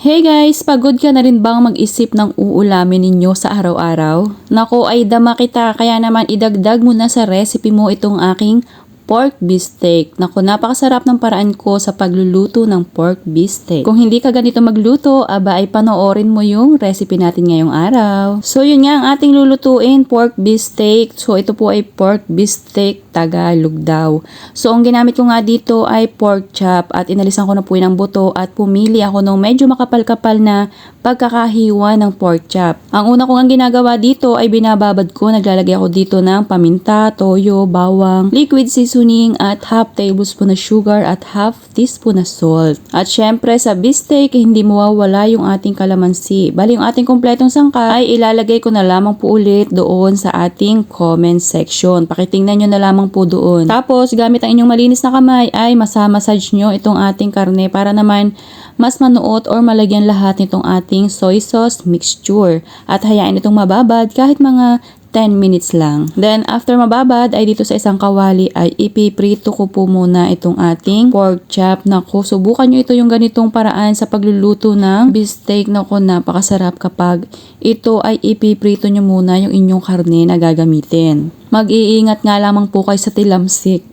Hey guys, pagod ka na rin bang mag-isip ng uulamin ninyo sa araw-araw? Nako ay dama kita, kaya naman idagdag mo na sa recipe mo itong aking pork beefsteak. Nako, napakasarap ng paraan ko sa pagluluto ng pork beefsteak. Kung hindi ka ganito magluto, aba ay panoorin mo yung recipe natin ngayong araw. So yun nga ang ating lulutuin, pork beefsteak. So ito po ay pork beefsteak Tagalog daw. So ang ginamit ko nga dito ay pork chop at inalisan ko na po yun ang buto at pumili ako ng medyo makapal-kapal na pagkakahiwa ng pork chop. Ang una kong ang ginagawa dito ay binababad ko, naglalagay ako dito ng paminta, toyo, bawang, liquid seasoning at half tablespoon na sugar at half teaspoon na salt. At syempre sa beefsteak hindi mawawala yung ating kalamansi. Bali yung ating kompletong sangkap ay ilalagay ko na lamang po ulit doon sa ating comment section. Pakitingnan nyo na lamang po doon. Tapos gamit ang inyong malinis na kamay ay masamassage nyo itong ating karne para naman mas manuot or malagyan lahat nitong ating soy sauce mixture. At hayain itong mababad kahit mga 10 minutes lang. Then after mababad ay dito sa isang kawali ay ipiprito ko po muna itong ating pork chop. Naku, subukan nyo ito yung ganitong paraan sa pagluluto ng beefsteak. Naku, napakasarap kapag ito ay ipiprito nyo muna yung inyong karne na gagamitin. Mag-iingat nga lamang po kayo sa tilamsik.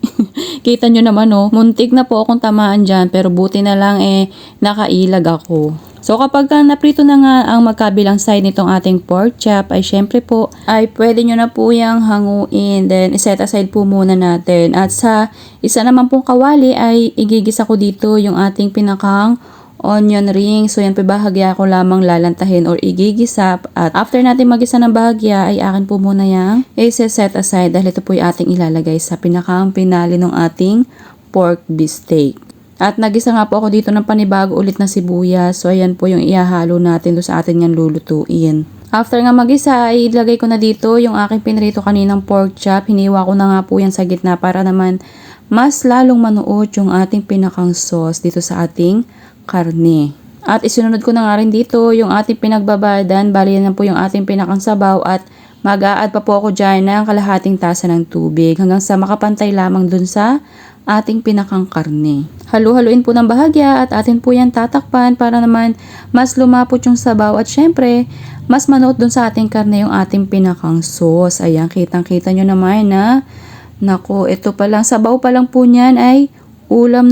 Kita nyo naman muntik na po akong tamaan dyan pero buti na lang nakailag ako. So kapag naprito na nga ang magkabilang side nitong ating pork chop ay syempre po ay pwede nyo na po yung hanguin. Then iset aside po muna natin. At sa isa naman pong kawali ay igigisa ko dito yung ating pinakang onion ring. So yan po bahagya ko lamang lalantahin or igigisa. At after natin magisa ng bahagya ay akin po muna yung i-set aside dahil ito po yung ating ilalagay sa pinakang pinali ng ating pork beefsteak. At nagisa nga po ako dito ng panibago ulit na sibuyas. So ayan po yung ihahalo natin do sa atin yan lulutuin. After nga magisa ay ilagay ko na dito yung aking pinrito kaninang pork chop. Hiniwa ko na nga po yan sa gitna para naman mas lalong manuot yung ating pinakang sauce dito sa ating karne. At isunod ko na nga rin dito yung ating pinagbabadan. Bali yan po yung ating pinakang sabaw at mag-a-add pa po ako dyan ng kalahating tasa ng tubig hanggang sa makapantay lamang dun sa ating pinakang karne. Halu-haluin po ng bahagya at atin po yan tatakpan para naman mas lumapot yung sabaw at syempre mas manuot dun sa ating karne yung ating pinakang sauce. Ayan, kitang-kita nyo naman na nako, ito pa lang, sabaw pa lang po niyan ay ulam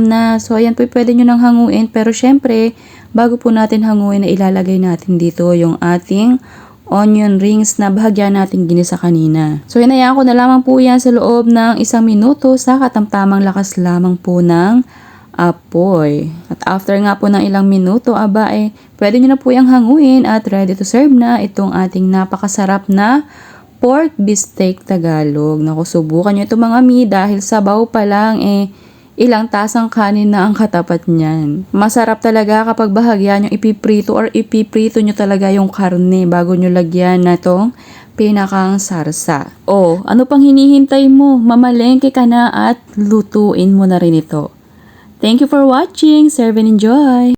na. So ayan po pwede nyo nang hanguin pero syempre bago po natin hanguin na ilalagay natin dito yung ating onion rings na bahagya natin ginisa kanina. So hinayaan ko na lamang po yan sa loob ng 1 minuto sa katamtamang lakas lamang po ng apoy. At after nga po ng ilang minuto, pwede nyo na po yung hanguin at ready to serve na itong ating napakasarap na pork beefsteak Tagalog. Naku, subukan nyo ito mga mi dahil sabaw pa lang ilang tasang kanin na ang katapat niyan. Masarap talaga kapag bahagya nyo ipiprito or ipiprito nyo talaga yung karne bago nyo lagyan na tong pinakang sarsa. O, ano pang hinihintay mo? Mamalengke ka na at lutuin mo na rin ito. Thank you for watching. Serve and enjoy!